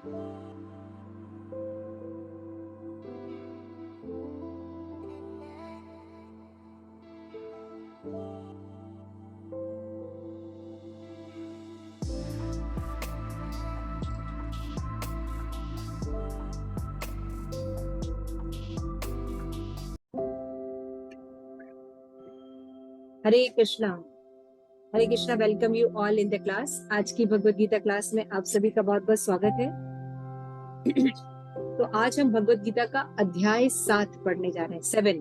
Hare Krishna. Hare Krishna. Welcome you all in the class. आज की Bhagavad Gita class में आप सभी का बहुत बहुत स्वागत है। तो आज हम भगवत गीता का अध्याय 7 पढ़ने जा रहे हैं। 7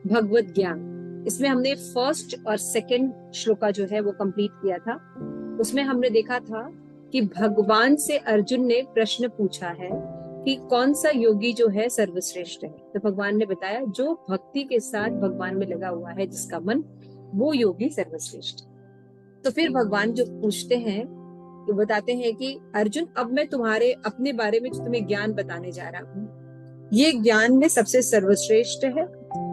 भगवत ज्ञान। इसमें हमने फर्स्ट और सेकंड श्लोका जो है वो कंप्लीट किया था। उसमें हमने देखा था कि भगवान से अर्जुन ने प्रश्न पूछा है कि कौन सा योगी जो है सर्वश्रेष्ठ है। तो भगवान ने बताया जो भक्ति के साथ भगवान में लगा हुआ है, जिसका मन, वो योगी सर्वश्रेष्ठ। तो फिर भगवान जो पूछते हैं, तो बताते हैं कि अर्जुन, अब मैं तुम्हारे अपने बारे में जो तुम्हें ज्ञान बताने जा रहा हूँ, ये ज्ञान में सबसे सर्वश्रेष्ठ है।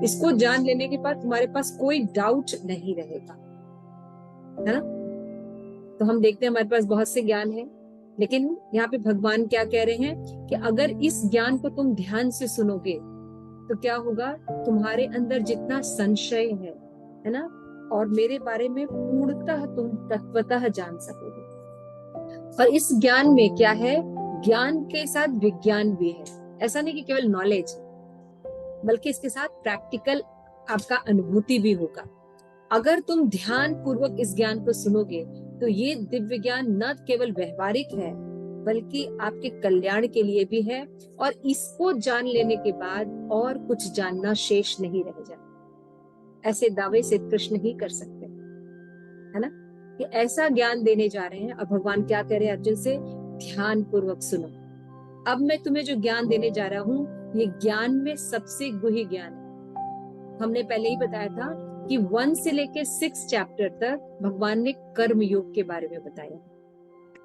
इसको जान लेने के बाद तुम्हारे पास कोई डाउट नहीं रहेगा, है ना। तो हम देखते हैं हमारे पास बहुत से ज्ञान है, लेकिन यहाँ पे भगवान क्या कह रहे हैं कि अगर इस ज्ञान को तुम ध्यान से सुनोगे तो क्या होगा, तुम्हारे अंदर जितना संशय है ना, और मेरे बारे में पूर्णतः तुम तत्वतः जान सकोगे। और इस ज्ञान में क्या है, ज्ञान के साथ विज्ञान भी है। ऐसा नहीं कि केवल नॉलेज, बल्कि इसके साथ प्रैक्टिकल आपका अनुभूति भी होगा। अगर तुम ध्यान पूर्वक इस ज्ञान को सुनोगे तो ये दिव्य ज्ञान न केवल व्यवहारिक है, बल्कि आपके कल्याण के लिए भी है। और इसको जान लेने के बाद और कुछ जानना शेष नहीं रह जाए। ऐसे दावे से कृष्ण ही कर सकते हैं, है ना, कि ऐसा ज्ञान देने जा रहे हैं। अब भगवान क्या कह रहे हैं अर्जुन से, ध्यान पूर्वक सुनो। अब मैं तुम्हें जो ज्ञान देने जा रहा हूँ, ये ज्ञान में सबसे गुही ज्ञान है। हमने पहले ही बताया था कि 1 से लेके 6 चैप्टर तक भगवान ने कर्म योग के बारे में बताया,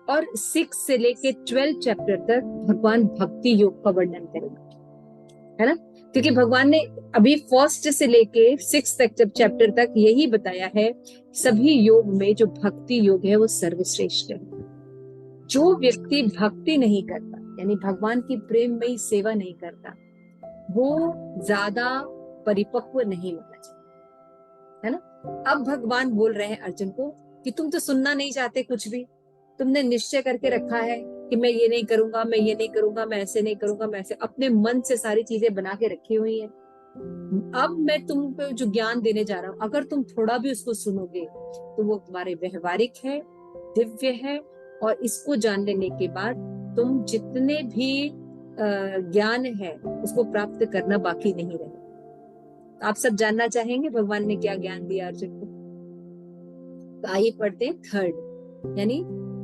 और 6 से लेके 12 चैप्टर तक भगवान भक्ति योग का वर्णन करेंगे, है ना। क्योंकि भगवान ने अभी फर्स्ट से लेके 6 तक चैप्टर तक यही बताया है, सभी योग में जो भक्ति योग है वो सर्वश्रेष्ठ है। जो व्यक्ति भक्ति नहीं करता, यानी भगवान की प्रेममयी सेवा नहीं करता, वो ज्यादा परिपक्व नहीं माना जाता, है ना। अब भगवान बोल रहे हैं अर्जुन को कि तुम तो सुनना नहीं चाहते कुछ भी। तुमने निश्चय करके रखा है कि मैं ये नहीं करूंगा, मैं ये नहीं करूंगा, मैं ऐसे नहीं करूंगा, मैं ऐसे, अपने मन से सारी चीजें बना के रखी हुई है। अब मैं तुमको जो ज्ञान देने जा रहा हूं, अगर तुम थोड़ा भी उसको सुनोगे तो वो तुम्हारे व्यवहारिक है, दिव्य है, और इसको जान लेने के बाद तुम जितने भी ज्ञान है उसको प्राप्त करना बाकी नहीं रहे। तो आप सब जानना चाहेंगे भगवान ने क्या ज्ञान दिया अर्जुन को। तो आइए पढ़ते हैं थर्ड, यानी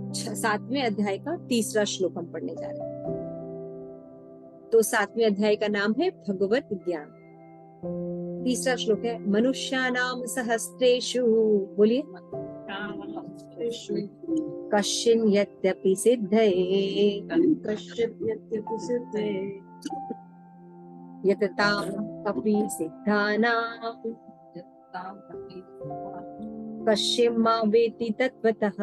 7वें अध्याय का 3रा श्लोक हम पढ़ने जा रहे हैं। तो 7वें अध्याय का नाम है भगवत ज्ञान। 3रा श्लोक है, मनुष्यानाम सहस्रेषु, बोलिए, कश्चिन यद्यपि सिद्धये यतताम अपि सिद्धानाम कश्चिन मा वेति तत्वतः।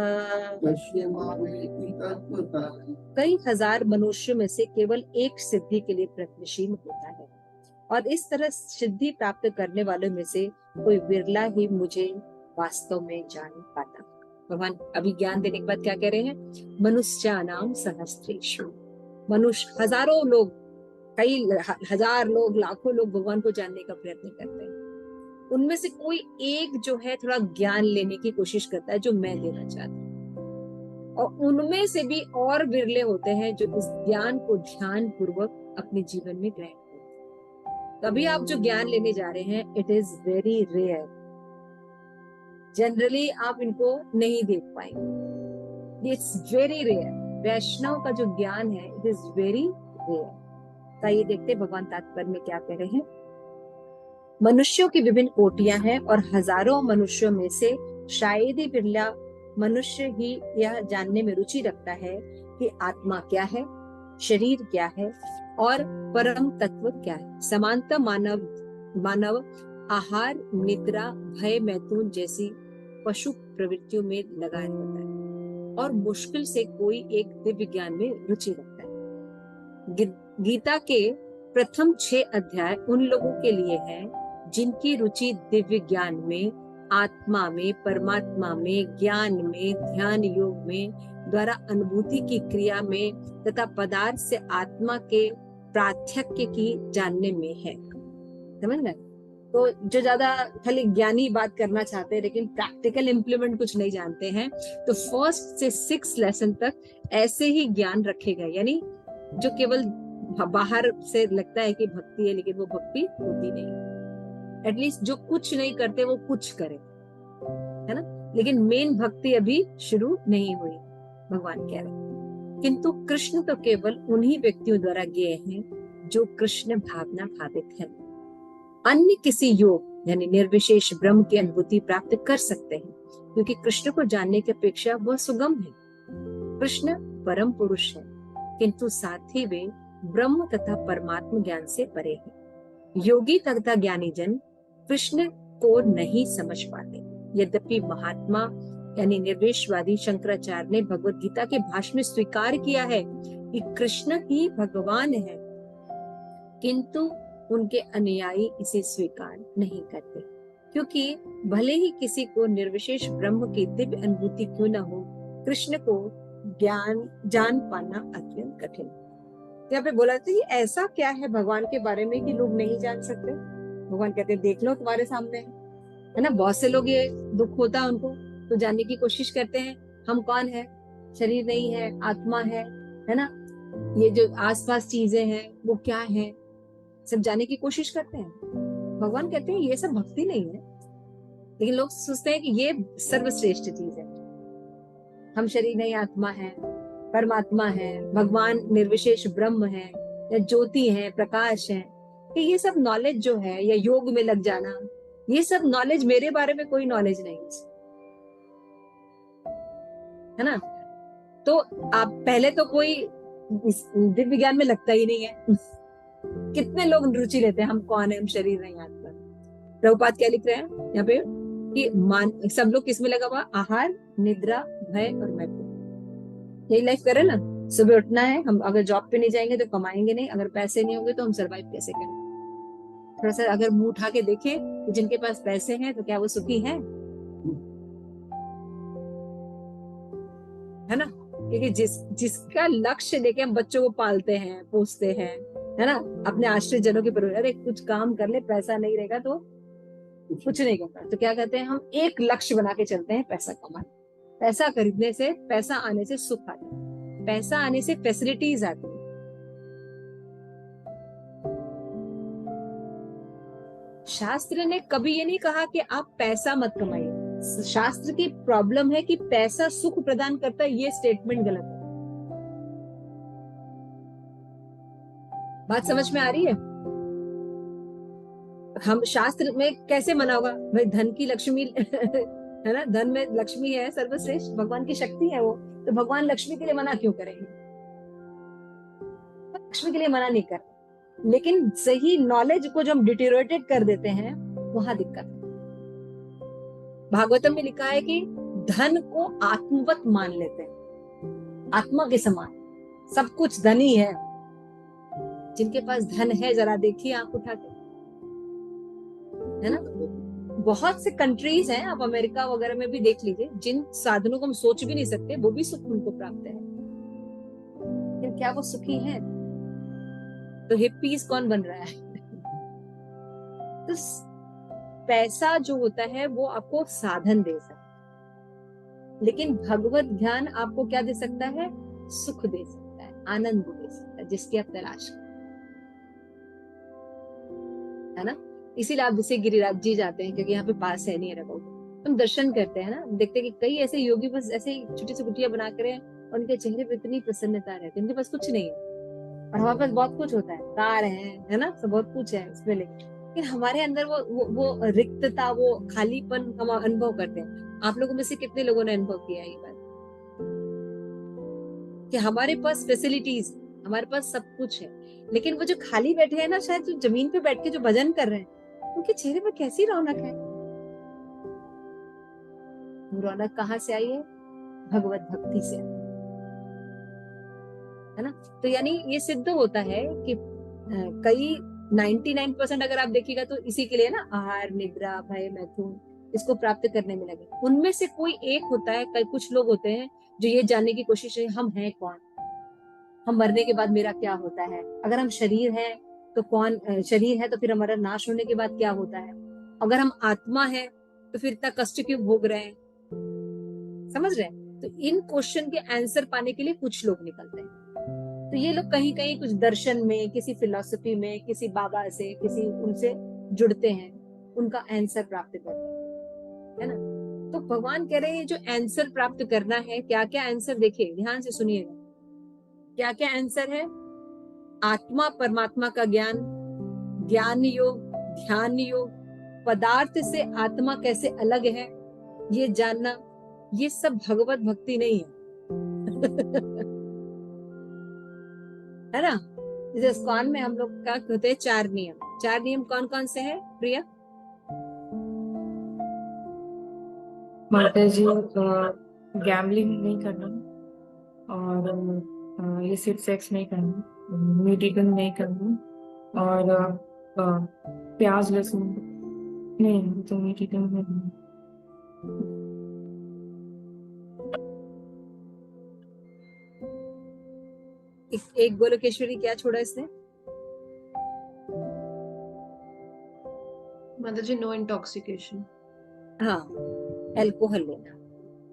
कई हजार मनुष्यों में से केवल एक सिद्धि के लिए प्रयत्नशील होता है, और इस तरह सिद्धि प्राप्त करने वालों में से कोई विरला ही मुझे वास्तव में जान पाता। भगवान अभी ज्ञान देने के बाद क्या कह रहे हैं, मनुष्यानाम सहस्रेषु, मनुष्य हजारों लोग, कई हजार लोग, लाखों लोग भगवान को जानने का प्रयत्न करते हैं। उनमें से कोई एक जो है थोड़ा ज्ञान लेने की कोशिश करता है, जो मैं लेना चाहता हूँ। और उनमें से भी और विरले होते हैं जो इस ज्ञान को ध्यान पूर्वक अपने जीवन में ग्रहण करते हैं। तभी आप जो ज्ञान लेने जा रहे हैं, it is very rare. Generally आप इनको नहीं देख पाएंगे, इट्स वेरी रेयर। वैष्णव का जो ज्ञान है, इट इज वेरी रेयर। तो ये देखते भगवान तात्पर्य में क्या कह रहे हैं। मनुष्यों की विभिन्न कोटियां हैं, और हजारों मनुष्यों में से शायद ही बिरला मनुष्य ही यह जानने में रुचि रखता है कि आत्मा क्या है, शरीर क्या है, और परम तत्व क्या है। समानतः मानव आहार, निद्रा, भय, मैथुन जैसी पशु प्रवृत्तियों में लगा रहता है, और मुश्किल से कोई एक दिव्य ज्ञान में रुचि रखता है। गीता के प्रथम 6 अध्याय उन लोगों के लिए हैं जिनकी रुचि दिव्य ज्ञान में, आत्मा में, परमात्मा में, ज्ञान में, ध्यान योग में, द्वारा अनुभूति की क्रिया में तथा पदार्थ से आत्मा के प्रात्यक्ष की जानने में है। समझ रहे? तो जो ज्यादा खाली ज्ञानी बात करना चाहते हैं लेकिन प्रैक्टिकल इम्प्लीमेंट कुछ नहीं जानते हैं, तो फर्स्ट से 6 लेसन तक ऐसे ही ज्ञान रखे गए। यानी जो केवल बाहर से लगता है कि भक्ति है लेकिन वो भक्ति होती नहीं। एटलीस्ट जो कुछ नहीं करते वो कुछ करे, है ना, लेकिन मेन भक्ति अभी शुरू नहीं हुई, भगवान कह रहे। किंतु कृष्ण तो केवल उन्हीं व्यक्तियों द्वारा गए हैं जो कृष्ण भावना भावित है। अन्य किसी योग यानी निर्विशेष ब्रह्म की अनुभूति प्राप्त कर सकते हैं, क्योंकि कृष्ण को जानने की अपेक्षा वह सुगम है। कृष्ण परम पुरुष है, किंतु साथ ही वे ब्रह्म तथा परमात्म ज्ञान से परे हैं। योगी तथा ज्ञानी जन कृष्ण को नहीं समझ पाते। यद्यपि महात्मा यानी निर्वेशवादी शंकराचार्य ने भगवत गीता के भाष्य में स्वीकार किया है कि कृष्ण ही भगवान है, किंतु उनके अनुयायी इसे स्वीकार नहीं करते, क्योंकि भले ही किसी को निर्विशेष ब्रह्म की दिव्य अनुभूति क्यों न हो, कृष्ण को ज्ञान जान पाना अत्यंत कठिन। यहाँ पे बोला था कि ऐसा क्या है भगवान के बारे में कि लोग नहीं जान सकते। भगवान कहते हैं देख लो तुम्हारे सामने है ना, बहुत से लोग ये दुख होता है उनको तो जानने की कोशिश करते हैं हम कौन है, शरीर नहीं है, आत्मा है ना, ये जो आसपास चीजें हैं वो क्या है, सब जानने की कोशिश करते हैं। भगवान कहते हैं ये सब भक्ति नहीं है, लेकिन लोग सोचते हैं कि ये सर्वश्रेष्ठ चीज है। हम शरीर नहीं, आत्मा है, परमात्मा है, भगवान निर्विशेष ब्रह्म है, या ज्योति है, प्रकाश है, कि ये सब नॉलेज जो है, या योग में लग जाना, ये सब नॉलेज, मेरे बारे में कोई नॉलेज नहीं है ना। तो आप पहले तो कोई दिव्य ज्ञान में लगता ही नहीं है। कितने लोग रुचि लेते हैं हम कौन है, हम शरीर नहीं, आत्मा। प्रभुपाद क्या लिख रहे हैं यहाँ पे कि सब लोग किसमें लगा हुआ, आहार, निद्रा, भय और मैत्री, यही लाइफ करे ना। सुबह उठना है, हम अगर जॉब पे नहीं जाएंगे तो कमाएंगे नहीं, अगर पैसे नहीं होंगे तो हम सरवाइव कैसे करें। थोड़ा सा अगर मुंह उठा के देखें कि जिनके पास पैसे हैं तो क्या वो सुखी हैं, है ना। क्योंकि जिसका लक्ष्य लेके हम बच्चों को पालते हैं, पोसते हैं, है ना, अपने आश्रित जनों के पर, अरे कुछ काम कर ले, पैसा नहीं रहेगा तो कुछ नहीं करता, तो क्या कहते हैं, हम एक लक्ष्य बना के चलते हैं, पैसा कमाना। पैसा खरीदने से, पैसा आने से सुख आता है, पैसा आने से फैसिलिटीज आती है। शास्त्र ने कभी ये नहीं कहा कि आप पैसा मत कमाइए। शास्त्र की प्रॉब्लम है कि पैसा सुख प्रदान करता है, ये स्टेटमेंट गलत है। बात समझ में आ रही है? हम शास्त्र में कैसे मना होगा भाई, धन की लक्ष्मी है ना, धन में लक्ष्मी है सर्वश्रेष्ठ, भगवान की शक्ति है वो, तो भगवान लक्ष्मी के लिए मना क्यों करेंगे? लक्ष्मी के लिए मना नहीं कर, लेकिन सही नॉलेज को जो हम डिटेरियोरेटेड कर देते हैं वहां दिक्कत है। भागवतम में लिखा है कि धन को आत्मवत मान लेते हैं, आत्मा के समान, सब कुछ धन ही है। जिनके पास धन है जरा देखिए आंख उठा के, है ना। बहुत से कंट्रीज हैं, आप अमेरिका वगैरह में भी देख लीजिए, जिन साधनों को हम सोच भी नहीं सकते वो भी सुख उनको प्राप्त है, लेकिन क्या वो सुखी हैं? तो हिप्पीज कौन बन रहा है? तो पैसा जो होता है वो आपको साधन दे सकता है, लेकिन भगवत ज्ञान आपको क्या दे सकता है? सुख दे सकता है, आनंद दे सकता है, जिसकी आप तलाश करें, है ना। इसीलिए आप जैसे गिरिराज जी जाते हैं, क्योंकि यहाँ पे पास है नहीं रखो, हम दर्शन करते हैं ना, देखते हैं कि कई ऐसे योगी बस ऐसे ही छोटी सी कुटिया बना कर, और उनके चेहरे पे इतनी प्रसन्नता रहती है, उनके पास कुछ नहीं है, और हमारे पास बहुत कुछ होता है, कार है ना, सब बहुत कुछ है उसमें, लेकिन हमारे अंदर वो रिक्तता, वो खालीपन हम अनुभव करते हैं। आप लोगों में से कितने लोगों ने अनुभव किया है ये बात कि हमारे पास फैसिलिटीज, हमारे पास सब कुछ है, लेकिन वो जो खाली बैठे हैं ना, शायद जो जमीन पे बैठ के जो भजन कर रहे हैं, उनके चेहरे पर कैसी रौनक है। वो रौनक कहाँ से आई है? भगवत भक्ति से। है ना। तो यानी ये सिद्ध होता है कि कई 99% अगर आप देखिएगा तो इसी के लिए ना, आहार, निद्रा, भय, मैथुन, इसको प्राप्त करने में लगे। उनमें से कोई एक होता है, कई कुछ लोग होते हैं जो ये जानने की कोशिश है, हम हैं कौन, हम मरने के बाद मेरा क्या होता है, अगर हम शरीर है तो कौन, शरीर है तो फिर हमारा नाश होने के बाद क्या होता है, अगर हम आत्मा है तो फिर इतना कष्ट क्यों भोग रहे हैं, समझ रहे हैं। तो इन क्वेश्चन के आंसर पाने के लिए कुछ लोग निकलते हैं। तो ये लोग कहीं कहीं कुछ दर्शन में, किसी फिलॉसफी में, किसी बाबा से, किसी उनसे जुड़ते हैं, उनका आंसर प्राप्त करते हैं, है ना। तो भगवान कह रहे हैं जो आंसर प्राप्त करना है, क्या क्या आंसर, देखिए ध्यान से सुनिएगा, क्या क्या आंसर है। आत्मा परमात्मा का ज्ञान, ज्ञान योग, ध्यान योग, पदार्थ से आत्मा कैसे अलग है ये जानना, ये सब भगवत भक्ति नहीं है। है ना। जैसे इस्कॉन में हम लोग का होते हैं 4 नियम। 4 नियम कौन कौन से हैं प्रिया? माता जी, गैम्बलिंग नहीं करना, और ये सिर्फ सेक्स नहीं करना, मीट ईटिंग नहीं करना, और प्याज लहसुन नहीं, तो मीट ईटिंग नहीं। एक गोलोकेश्वरी क्या छोड़ा इसने? माता जी, नो इंटॉक्सिकेशन। हाँ, अल्कोहल लेना,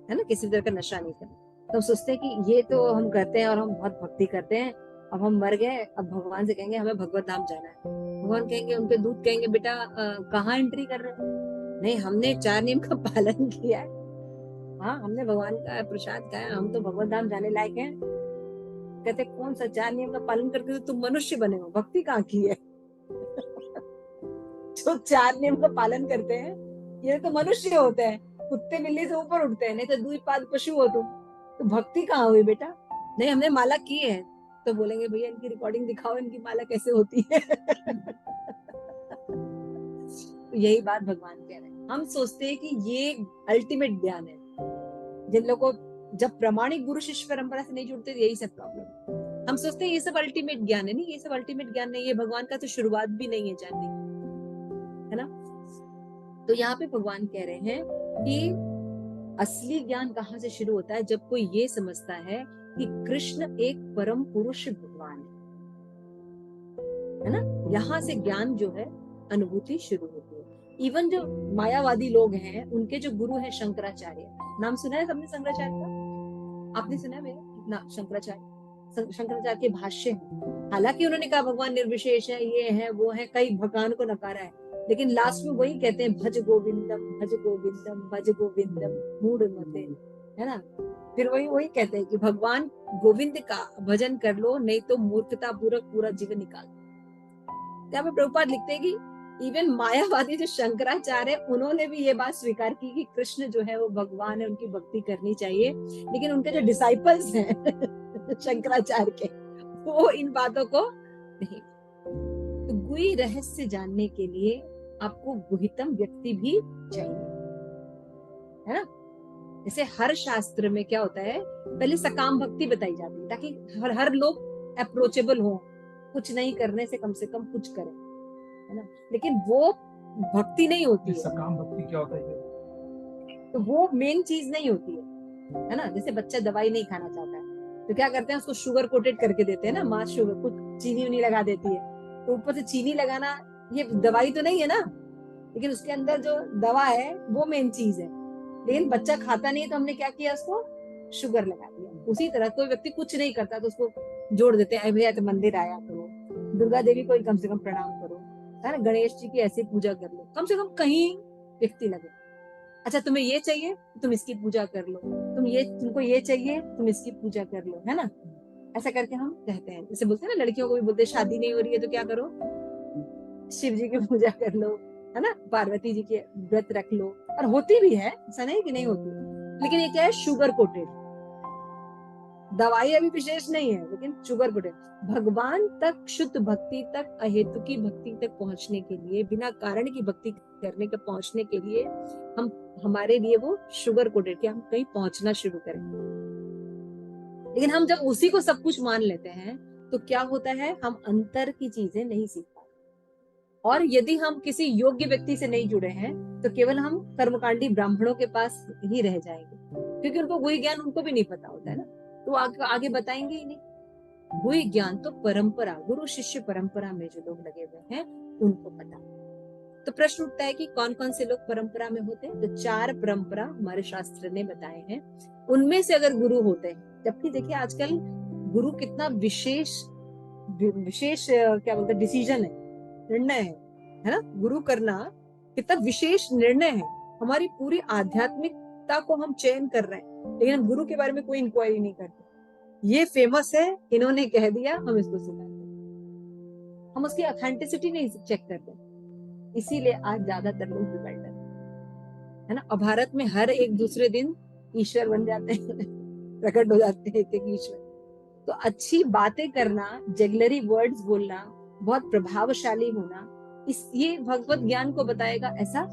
है ना, किसी तरह का नशा नहीं करना। तो हम सोचते हैं कि ये तो हम करते हैं और हम बहुत भक्ति करते हैं, अब हम मर गए, अब भगवान से कहेंगे हमें भगवत धाम जाना है। भगवान कहेंगे, उनके दूत कहेंगे बेटा कहाँ एंट्री कर रहे हो? नहीं, हमने 4 नियम का पालन किया है, हाँ हमने भगवान का प्रसाद खाया, हम तो भगवत धाम जाने लायक हैं। कहते कौन सा 4 नियम का पालन करके तो तुम मनुष्य बने हो, भक्ति कहाँ की है? जो 4 नियम का पालन करते हैं ये तो मनुष्य होते हैं, कुत्ते बिल्ली से ऊपर उठते हैं, नहीं तो द्विपाद पशु हो तुम, तो भक्ति कहाँ हुई बेटा? नहीं हमने माला की है। तो बोलेंगे भैया इनकी रिकॉर्डिंग दिखाओ, इनकी माला कैसे होती है। तो यही बात भगवान कह रहे हैं। हम सोचते हैं कि ये अल्टीमेट ज्ञान है। जिन लोगों को जब प्रामाणिक गुरु शिष्य परंपरा से नहीं जुड़ते, यही सब प्रॉब्लम। हम सोचते हैं ये सब अल्टीमेट ज्ञान है, नहीं ये सब अल्टीमेट ज्ञान नहीं है, भगवान का तो शुरुआत भी नहीं है जानने, है ना। तो यहाँ पे भगवान कह रहे हैं कि असली ज्ञान कहाँ से शुरू होता है, जब कोई ये समझता है कि कृष्ण एक परम पुरुष भगवान है ना। यहाँ से ज्ञान जो है, अनुभूति शुरू होती है। इवन जो मायावादी लोग हैं, उनके जो गुरु हैं शंकराचार्य, नाम सुना है सबने शंकराचार्य का? आपने सुना है मेरे ना? शंकराचार्य, शंकराचार्य के भाष्य हैं। हालांकि उन्होंने कहा भगवान निर्विशेष है, ये है वो है, कई भगवान को नकारा है, लेकिन लास्ट में वही कहते हैं, भज गोविंदम भज गोविंदम भज गोविंदम मूढ़ मते, है ना। फिर वही वही कहते हैं कि भगवान गोविंद का भजन कर लो, नहीं तो मूर्खता पूर्वक पूरा जीवन निकाल। यहाँ पे प्रभुपाद लिखते हैं कि इवन मायावादी जो शंकराचार्य, उन्होंने भी ये बात स्वीकार की कि कृष्ण जो है वो भगवान है, उनकी भक्ति करनी चाहिए, लेकिन उनके जो डिसाइपल्स हैं शंकराचार्य के, वो इन बातों को नहीं। तो गुही रहस्य जानने के लिए आपको गुहितम व्यक्ति भी चाहिए, है ना। जैसे हर शास्त्र में क्या होता है, पहले सकाम भक्ति बताई जाती है ताकि हर लोग अप्रोचेबल हो, कुछ नहीं करने से कम कुछ करें, है ना। लेकिन वो भक्ति नहीं होती है। सकाम भक्ति क्या होता है? तो वो मेन चीज नहीं होती है ना। जैसे बच्चा दवाई नहीं खाना चाहता है तो क्या करते हैं, उसको शुगर कोटेड करके देते हैं ना, मास शुगर, कुछ चीनी उनी लगा देती है, तो ऊपर से चीनी लगाना, ये दवाई तो नहीं है ना, लेकिन उसके अंदर जो दवा है वो मेन चीज है। लेकिन बच्चा खाता नहीं है तो हमने क्या किया, उसको शुगर लगा दिया। उसी तरह कोई व्यक्ति कुछ नहीं करता तो उसको जोड़ देते हैं, भैया तो मंदिर आया करो, दुर्गा देवी को कम से कम प्रणाम करो, है ना, गणेश जी की ऐसी पूजा कर लो, कम से कम कहीं व्यक्ति लगे। अच्छा तुम्हें ये चाहिए तुम इसकी पूजा कर लो, तुमको ये चाहिए तुम इसकी पूजा कर लो, है ना। ऐसा करके हम कहते हैं, जैसे बोलते हैं ना, लड़कियों को भी बोलते हैं शादी नहीं हो रही है तो क्या करो, शिव जी की पूजा कर लो, है ना, पार्वती जी के व्रत रख लो, और होती भी है, ऐसा नहीं कि नहीं होती। लेकिन ये क्या है, शुगर कोटेड दवाई, अभी विशेष नहीं है, लेकिन शुगर कोटेड। भगवान तक, शुद्ध भक्ति तक, अहेतु की भक्ति तक पहुंचने के लिए, बिना कारण की भक्ति करने के पहुंचने के लिए, हमारे लिए वो शुगर कोटेड, कि हम कहीं पहुंचना शुरू करें, लेकिन हम जब उसी को सब कुछ मान लेते हैं तो क्या होता है, हम अंतर की चीजें नहीं सीख पाते। और यदि हम किसी योग्य व्यक्ति से नहीं जुड़े हैं तो केवल हम कर्मकांडी ब्राह्मणों के पास ही रह जाएंगे, क्योंकि उनको वही ज्ञान उनको भी नहीं पता होता है ना, तो आगे बताएंगे ही नहीं। वही ज्ञान तो परंपरा, गुरु शिष्य परंपरा में जो लोग लगे हुए हैं उनको पता। तो प्रश्न उठता है कि कौन कौन से लोग परंपरा में होते हैं। तो 4 परंपरा हमारे शास्त्र ने बताए हैं, उनमें से अगर गुरु होते हैं, जबकि देखिए आजकल गुरु कितना विशेष क्या बोलते हैं, डिसीजन है, निर्णय है ना, गुरु करना कितना विशेष निर्णय है। हमारी पूरी आध्यात्मिकता को हम चयन कर रहे हैं, लेकिन हम गुरु के बारे में कोई इंक्वायरी नहीं करते। ये फेमस है, इन्होंने कह दिया, हम इसको सिखाते हैं, हम उसकी ऑथेंटिसिटी नहीं चेक करते। इसीलिए आज ज्यादातर लोग बिगड़ है ना। और भारत में हर एक दूसरे दिन ईश्वर बन जाते हैं, प्रकट हो जाते हैं एक ईश्वर। तो अच्छी बातें करना, जगलरी वर्ड्स बोलना, बहुत प्रभावशाली होना, ये भगवत ज्ञान को बताएगा ऐसा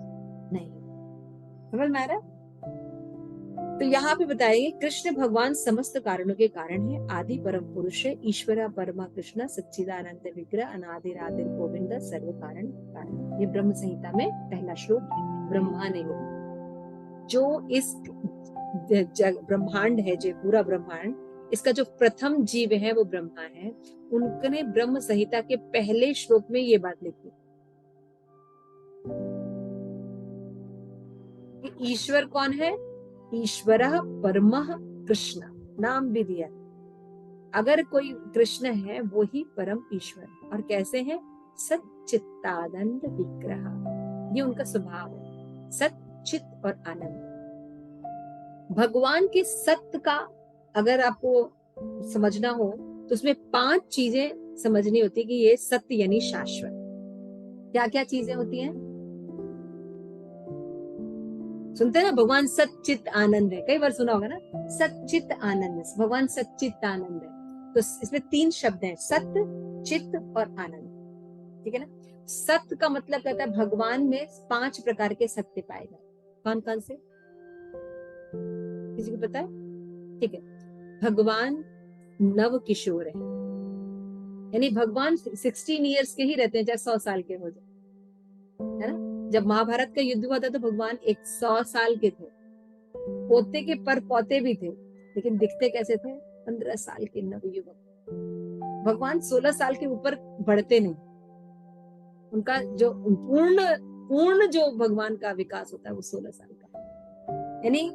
नहीं। समझ में आ रहा है? तो यहाँ पे बताएंगे कृष्ण भगवान समस्त कारणों के कारण है, आदि परम पुरुष है, ईश्वरा परमा कृष्ण सच्चिदानंद विग्रह अनादिरादिर गोविंद सर्व कारण कारण। ये ब्रह्म संहिता में पहला श्लोक है। ब्रह्मा ने जो इस ब्रह्मांड है, जो पूरा ब्रह्मांड, इसका जो प्रथम जीव है वो ब्रह्मा है। उनने ब्रह्म संहिता के पहले श्लोक में ये बात लिखी कि ईश्वर कौन है, ईश्वरः परमः कृष्ण, नाम भी दिया। अगर कोई कृष्ण है वो ही परम ईश्वर। और कैसे है, सच्चित्तानंद विग्रह, ये उनका स्वभाव है, सच्चित और आनंद। भगवान के सत्य का अगर आपको समझना हो तो उसमें 5 चीजें समझनी होती है कि ये सत्य यानी शाश्वत। क्या क्या चीजें होती हैं, सुनते हैं ना, भगवान सच्चित आनंद है, कई बार सुना होगा ना, सच्चित आनंद, भगवान सच्चित आनंद है। तो इसमें 3 शब्द हैं, सत्य, चित्त और आनंद। ठीक है ना। सत्य का मतलब कहता है भगवान में 5 प्रकार के सत्य पाए जाए। कौन कौन से, किसी को पता है? ठीक है, भगवान नव किशोर है, यानी भगवान 16 इयर्स के ही रहते हैं, चाहे 100 साल के हो जाए, है ना। जब महाभारत का युद्ध हुआ था तो भगवान 100 साल के थे, पोते के पर पोते भी थे, लेकिन दिखते कैसे थे, 15 साल के नवयुवक। भगवान 16 साल के ऊपर बढ़ते नहीं, उनका जो पूर्ण जो भगवान का विकास होता है वो 16 साल का। यानी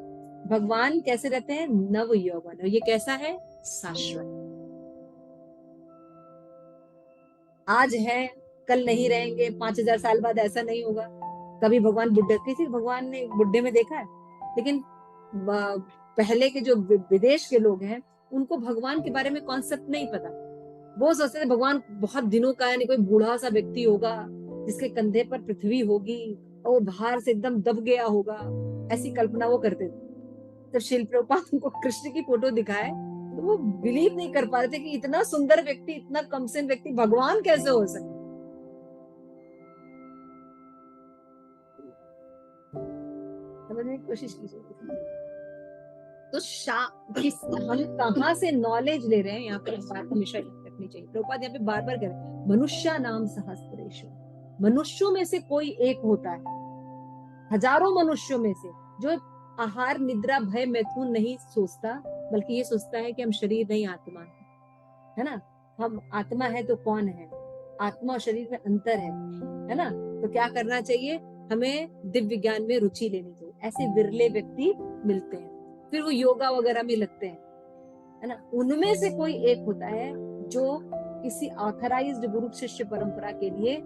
भगवान कैसे रहते हैं, नव यौवन। और ये कैसा है, शाश्वत। आज है कल नहीं रहेंगे, 5000 साल बाद ऐसा नहीं होगा। कभी भगवान बुढ़े, किसी भगवान ने बुढ़े में देखा है? लेकिन पहले के जो विदेश के लोग हैं उनको भगवान के बारे में कॉन्सेप्ट नहीं पता। वो सोचते थे भगवान बहुत दिनों का, यानी कोई बूढ़ा सा व्यक्ति होगा जिसके कंधे पर पृथ्वी होगी और वो बाहर से एकदम दब गया होगा, ऐसी कल्पना वो करते थे। तो शिल प्रभुपाद उनको कृष्ण की फोटो दिखाए तो वो बिलीव नहीं कर पा रहे थे कि इतना सुंदर व्यक्ति, इतना कमसिन व्यक्ति भगवान कैसे हो सकता। समझने की कोशिश कीजिए। तो हम कहाँ से नॉलेज ले रहे हैं, यहाँ पर बात हमेशा रखनी चाहिए। प्रभुपाद यहाँ पे बार बार कह रहे हैं, मनुष्य नाम सहस्त्रेषु, मनुष्यों में से कोई एक होता है, हजारों मनुष्यों में से, जो आहार निद्रा भय मैथुन नहीं सोचता, बल्कि ये सोचता है कि हम शरीर नहीं आत्मा है ना। हम आत्मा है तो कौन है, आत्मा और शरीर में अंतर है ना। तो क्या करना चाहिए, हमें दिव्य ज्ञान में रुचि लेनी चाहिए। ऐसे विरले व्यक्ति मिलते हैं, फिर वो योगा वगैरह में लगते हैं, है ना। उनमें से कोई एक होता है जो किसी ऑथराइज्ड गुरु शिष्य परंपरा के लिए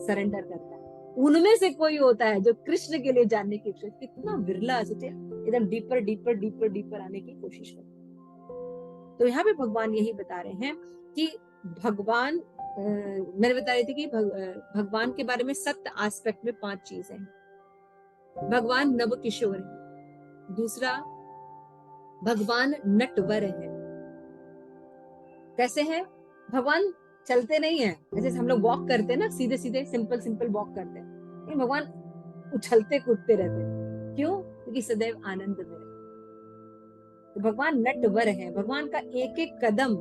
सरेंडर करता है। उनमें से कोई होता है जो कृष्ण के लिए जानने की कोशिश, कितना विरला, सोचिए, एकदम डीपर डीपर डीपर डीपर आने की कोशिश करता है। तो यहाँ पे भगवान यही बता रहे हैं कि भगवान, मैंने बता रही थी कि भगवान के बारे में सत्य एस्पेक्ट में 5 चीजें हैं। भगवान नव किशोर है, दूसरा भगवान नटवर है। कैसे है, भगवान चलते नहीं है जैसे हम लोग वॉक करते हैं ना, सीधे सीधे सिंपल सिंपल वॉक करते हैं, लेकिन भगवान उछलते कूदते रहते हैं। क्यों? क्योंकि सदैव आनंद में रहते। तो भगवान नटवर है, भगवान का एक एक कदम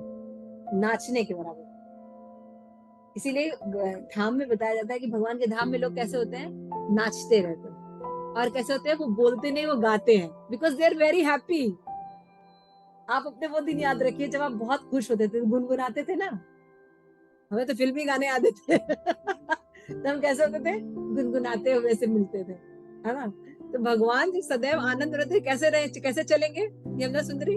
नाचने के बराबर। इसीलिए धाम में बताया जाता है कि भगवान के धाम में लोग कैसे होते हैं, नाचते रहते हैं। और कैसे होते हैं, वो बोलते नहीं, वो गाते हैं, because they are very happy. आप अपने वो दिन याद रखिए जब आप बहुत खुश होते थे, गुनगुनाते थे ना। हमें तो फिल्मी गाने आते थे तो हम कैसे होते थे, गुनगुनाते हुए से मिलते थे, है ना। तो भगवान जो सदैव आनंद रहते, कैसे रहे, कैसे चलेंगे यमुना सुंदरी,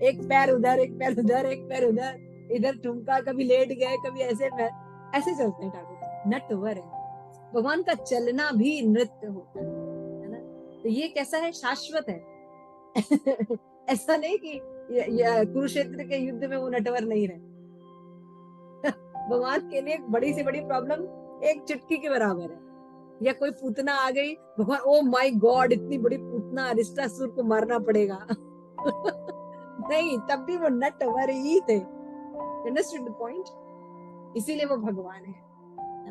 एक पैर उधर, एक पैर उधर, एक पैर उधर, इधर ठुमका, कभी लेट गए, कभी ऐसे ऐसे चलते हैं ठाकुर जी, नटवर है। भगवान का चलना भी नृत्य होता है ना। तो ये कैसा है, शाश्वत है ऐसा नहीं कि कुरुक्षेत्र के युद्ध में वो नटवर नहीं रहे भगवान के लिए बड़ी से बड़ी प्रॉब्लम एक चुटकी के बराबर है। या कोई पूतना आ गई, भगवान ओ माय गॉड, इतनी बड़ी पूतना, अरिष्टासुर को मारना पड़ेगा नहीं, तब भी वो नटवर ही थे। Understood the point. इसीलिए वो भगवान है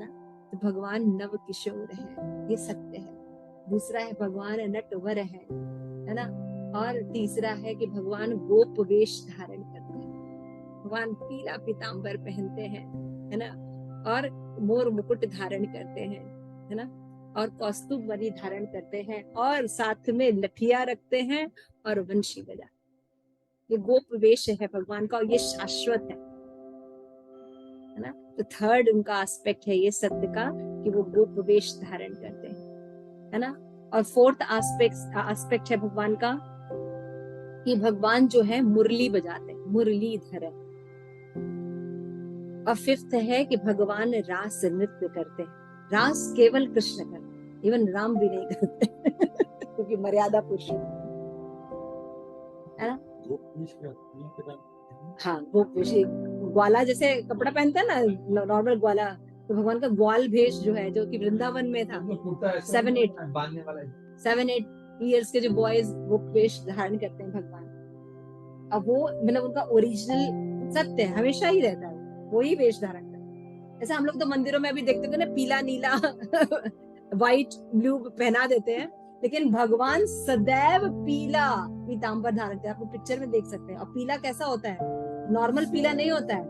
ना। तो भगवान नव किशोर है, ये सत्य है। दूसरा है भगवान नटवर है ना। और तीसरा है कि भगवान गोप वेश धारण करते हैं। भगवान पीला पीतांबर पहनते हैं, है ना, और मोर मुकुट धारण करते हैं, है ना, और कौस्तुभ मणि धारण करते हैं, और साथ में लठिया रखते हैं और वंशी बजाते। ये गोप वेश है भगवान का, और ये शाश्वत है ना। तो थर्ड उनका एस्पेक्ट है ये सत्य का, कि वो गोप वेश धारण करते हैं, है ना। और फोर्थ एस्पेक्ट है भगवान का, कि भगवान जो है मुरली बजाते हैं, मुरलीधर है। और फिफ्थ है कि भगवान रास नृत्य करते हैं। रास केवल कृष्ण करते, इवन राम भी नहीं करते क्योंकि मर्यादा पुरुष है ना। हाँ, गोपवेश, ग्वाला जैसे कपड़ा पहनता है ना, नॉर्मल ग्वाला, तो भगवान का ग्वाल भेष जो है, जो कि वृंदावन में था, 7-8 ईयर्स के जो बॉयज वो वेश धारण करते हैं भगवान। अब वो मतलब उनका ओरिजिनल सत्य है, हमेशा ही रहता है, वो ही वेश धारण करता है। ऐसा हम लोग तो मंदिरों में भी देखते थे ना, पीला नीला व्हाइट ब्लू पहना देते हैं, लेकिन भगवान सदैव पीला पीतांबर धारण करते हैं। आप पिक्चर में देख सकते हैं। और पीला कैसा होता है, नॉर्मल पीला नहीं होता है,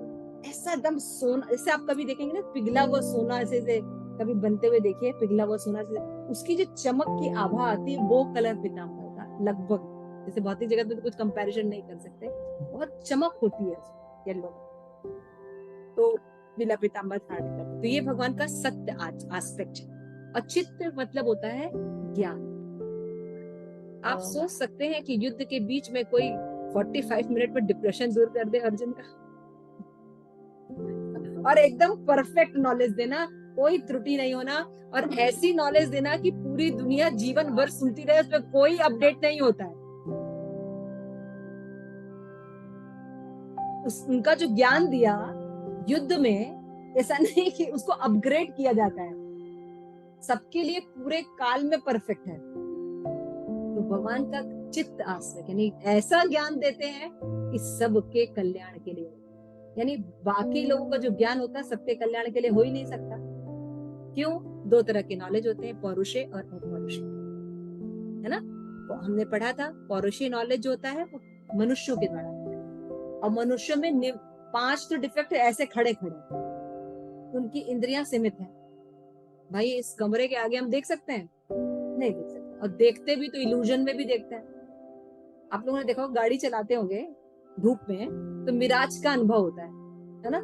ऐसा एकदम सोना। जैसे आप कभी देखेंगे ना पिघला हुआ सोना, ऐसे कभी बनते हुए देखिए, पिघला हुआ सोना से उसकी जो चमक की आभा आती है, वो कलर पीतांबर का लगभग। जैसे भौतिक जगत में तो कुछ कंपैरिजन नहीं कर सकते, बहुत चमक होती है येलो, तो पीला पीतांबर धारण करते। तो ये भगवान का सत्य एस्पेक्ट है। और चित्त मतलब होता है ज्ञान। आप सोच सकते हैं कि युद्ध के बीच में कोई 45 मिनट में डिप्रेशन दूर कर दे अर्जुन का, और एकदम परफेक्ट नॉलेज देना, कोई त्रुटि नहीं होना, और ऐसी नॉलेज देना कि पूरी दुनिया जीवन भर सुनती रहे, उसमें कोई अपडेट नहीं होता है। उनका जो ज्ञान दिया युद्ध में, ऐसा नहीं कि उसको अपग्रेड किया जाता है, सबके लिए पूरे काल में परफेक्ट है। तो भगवान का चित्त आस्तिक, यानी ऐसा ज्ञान देते हैं कि सबके कल्याण के लिए। यानी बाकी लोगों का जो ज्ञान होता है सबके कल्याण के लिए हो ही नहीं सकता। क्यों? दो तरह के नॉलेज होते हैं, पौरुषे और अपौरुषे, है ना। तो हमने पढ़ा था पौरुषे नॉलेज जो होता है वो मनुष्यों के द्वारा, और मनुष्य में 5 तो डिफेक्ट ऐसे खड़े खड़े, उनकी इंद्रियां सीमित है। भाई इस कमरे के आगे हम देख सकते हैं? नहीं देख सकते, और देखते भी तो इल्यूजन में भी देखते हैं। आप लोगों ने देखा गाड़ी चलाते होंगे धूप में, तो मिराज का अनुभव होता है ना।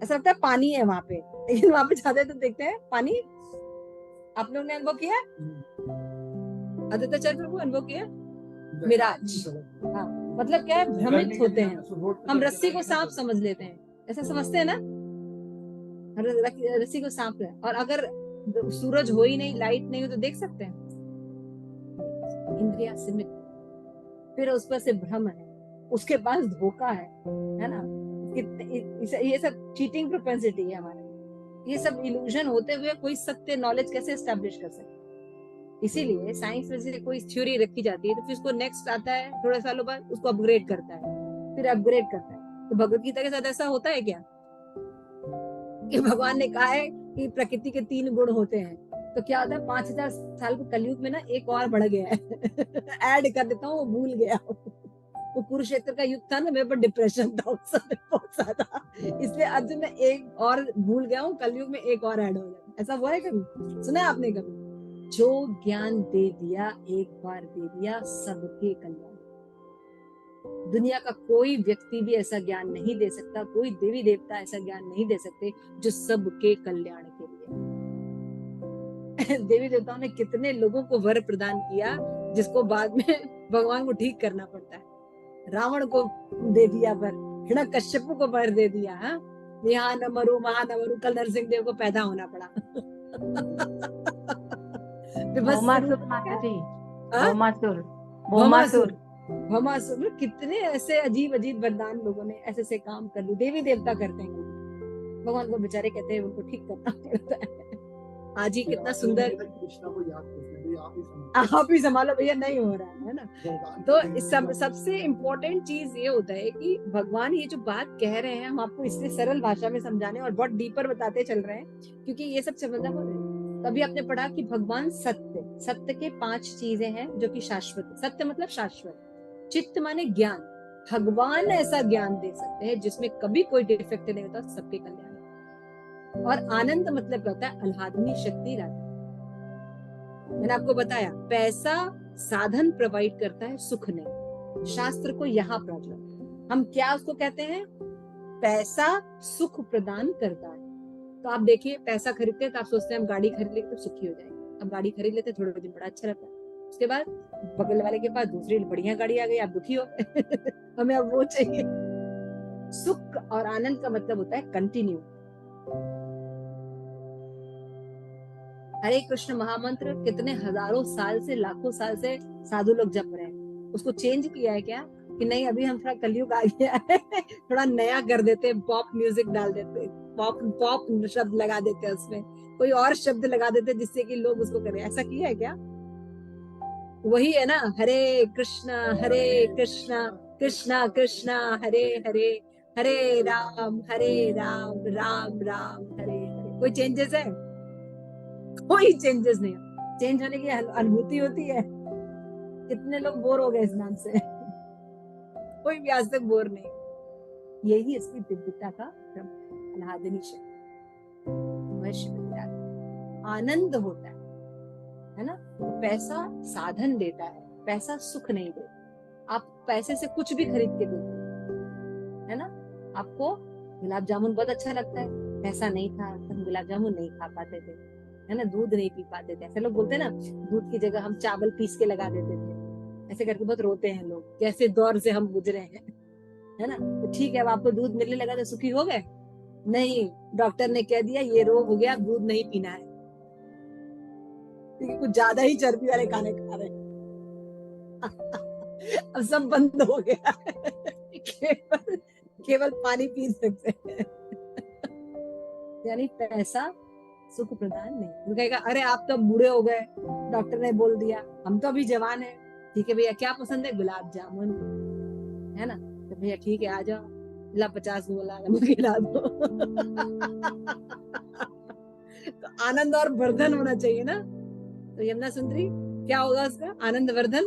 ऐसा लगता है पानी है वहां पे, लेकिन वहां पे जाते तो देखते हैं पानी। आप लोगों ने अनुभव किया? आदित्य चल प्रभु अनुभव किया मिराज? हाँ, मतलब क्या है, भ्रमित होते हैं हम, रस्सी को सांप समझ लेते हैं, ऐसा समझते हैं ना, रस्सी को सांप है। और अगर सूरज हो ही नहीं, लाइट नहीं हो, तो देख सकते हैं? इंद्रिया सीमित, फिर उस पर से भ्रम है, उसके पास धोखा है ना। ये सब चीटिंग प्रोपेंसिटी है हमारे। ये सब इल्यूजन होते हुए कोई सत्य नॉलेज कैसे एस्टेब्लिश कर सकते? इसीलिए साइंस में से कोई थ्योरी रखी जाती है, तो फिर उसको नेक्स्ट आता है थोड़े सालों बाद, उसको अपग्रेड करता है, फिर अपग्रेड करता है। तो भगवत गीता के साथ ऐसा होता है क्या कि भगवान ने कहा है कि प्रकृति के 3 गुण होते हैं, तो क्या होता है 5000 साल के कलयुग में ना एक और बढ़ गया है ऐड कर देता हूँ, वो भूल गया वो कुरुक्षेत्र का युद्ध था ना, मेरे पर डिप्रेशन था उस समय बहुत ज्यादा, इसलिए अर्जुन में एक और भूल गया हूँ, कलयुग में एक और ऐड हो जाता। ऐसा हुआ है कभी? सुना है आपने कभी? जो ज्ञान दे दिया एक बार दे दिया सबके कल्याण। दुनिया का कोई व्यक्ति भी ऐसा ज्ञान नहीं दे सकता, कोई देवी देवता ऐसा ज्ञान नहीं दे सकते जो सबके कल्याण के लिए। देवी देवताओं ने कितने लोगों को वर प्रदान किया जिसको बाद में भगवान को ठीक करना पड़ता है। रावण को दे दिया वर, हिरण्यकश्यप को वर दे दिया, हाँ यहाँ न मरू वहां न मरू, कल नरसिंह देव को पैदा होना पड़ा। भौमासुर माता जी, हाँ? भौमासुर, भौमासुर, भौमासुर, कितने ऐसे अजीब अजीब वरदान लोगों ने ऐसे ऐसे काम कर लिए। देवी देवता करते हैं, भगवान को बेचारे कहते हैं उनको ठीक करना पड़ता है। आज ही कितना सुंदर, कृष्णा को याद करते हैं, भैया आप ही संभालो भैया, नहीं हो रहा है ना। तो इस सबसे इम्पोर्टेंट चीज ये होता है कि भगवान ये जो बात कह रहे हैं हम आपको इसलिए सरल भाषा में समझाने और बहुत डीपर बताते चल रहे हैं क्योंकि ये सब समझना पड़ रहा है। तभी आपने पढ़ा कि भगवान सत्य, सत्य के 5 चीजें हैं जो कि शाश्वत। सत्य मतलब शाश्वत, चित्त माने ज्ञान। भगवान ऐसा ज्ञान दे सकते हैं जिसमें कभी कोई डिफेक्ट नहीं होता, सबके कल्याण। और आनंद मतलब क्या होता है? आह्लादनी शक्ति राधा। मैंने आपको बताया पैसा साधन प्रोवाइड करता है, सुख नहीं। शास्त्र को यहाँ प्रॉब्लम, हम क्या उसको कहते हैं? पैसा सुख प्रदान करता है। तो आप देखिए पैसा खरीदते हैं तो आप सोचते हैं हम गाड़ी खरीद लेते तो सुखी हो जाएंगे। अब गाड़ी खरीद लेते थोड़े दिन बड़ा अच्छा लगता है, उसके बाद बगल वाले के पास दूसरी बढ़िया गाड़ी आ गई, आप दुखी हो हमें अब वो चाहिए। सुख और आनंद का मतलब होता है कंटिन्यू। हरे कृष्ण महामंत्र कितने हजारों साल से, लाखों साल से साधु लोग जप रहे हैं, उसको चेंज किया है क्या कि नहीं अभी हम थोड़ा कलयुग आ गया है थोड़ा नया कर देते, पॉप म्यूजिक डाल देते, पॉप शब्द लगा देते हैं, उसमें कोई और शब्द लगा देते जिससे कि लोग उसको करें। ऐसा किया है क्या? वही है ना, हरे कृष्णा कृष्णा कृष्णा हरे हरे, हरे राम राम राम हरे हरे। कोई चेंजेस है? कोई चेंजेस नहीं। चेंज होने की अनुभूति होती है। कितने लोग बोर हो गए इस नाम से कोई भी आज तक बोर नहीं। यही इसकी दिव्यता का आह्लादनी शक्ति, आनंद होता है ना। पैसा साधन देता है, पैसा सुख नहीं देता। आप पैसे से कुछ भी खरीद के देते है ना। आपको गुलाब जामुन बहुत अच्छा लगता है, पैसा नहीं था तो हम गुलाब जामुन नहीं खा पाते थे, है ना, दूध नहीं पी पाते थे। ऐसे लोग बोलते हैं ना, दूध की जगह हम चावल पीस के लगा देते थे। ऐसे करके बहुत रोते हैं लोग, कैसे दौर से हम गुजरे हैं, है ना। तो ठीक है, अब आपको दूध मिलने लगा तो सुखी हो गए? नहीं, डॉक्टर ने कह दिया ये रोग हो गया, दूध नहीं पीना है, क्योंकि कुछ ज्यादा ही चर्बी वाले खाने खा रहे हैं अब सब बंद हो गया केवल पानी पी सकते हैं यानी पैसा सुख प्रदान नहीं। वो कहेगा अरे आप तो बूढ़े हो गए, डॉक्टर ने बोल दिया, हम तो अभी जवान है। ठीक है भैया, क्या पसंद है? गुलाब जामुन, है ना। तो भैया ठीक है, आ जाओ, ला 50 बोला खिला दो तो आनंद और वर्धन होना चाहिए ना। तो यमुना सुंदरी क्या होगा उसका? आनंद वर्धन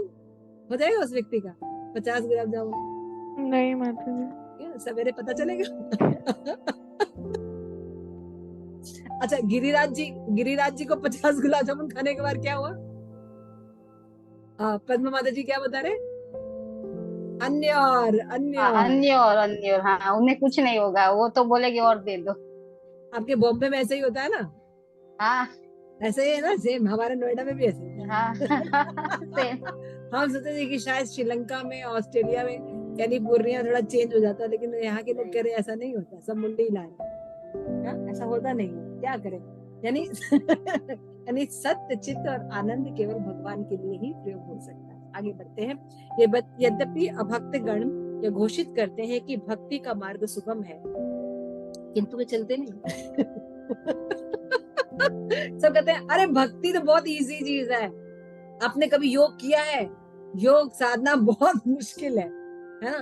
हो जाएगा उस व्यक्ति का। 50 गुलाब जामुन नहीं माता जी, सवेरे पता चलेगा अच्छा, गिरिराज जी को 50 गुलाब जामुन खाने के बाद क्या हुआ? पद्मा माता जी क्या बता रहे? अन्य और हाँ, उन्हें कुछ नहीं होगा, वो तो बोलेगी और दे दो। आपके बॉम्बे में ऐसे ही होता है ना? हाँ ऐसे ही है ना, सेम हमारे नोएडा में भी ऐसे ही है। हाँ सेम। हम सोचते थे कि शायद श्रीलंका में, ऑस्ट्रेलिया में, कैलिफोर्निया थोड़ा चेंज हो जाता, लेकिन यहाँ के लोग कह रहे ऐसा नहीं होता, सब मुंडे ही ला रहे, ऐसा होता नहीं है। क्या करें, यानी यानी सत्य, चित्त और आनंद केवल भगवान के लिए ही प्रयोग हो सकता है। आगे बढ़ते हैं। यद्यपि अभक्त गण ये घोषित करते हैं कि भक्ति का मार्ग सुगम है, किंतु वे चलते नहीं सब कहते हैं अरे भक्ति तो बहुत इजी चीज है, आपने कभी योग किया है? योग साधना बहुत मुश्किल है ना।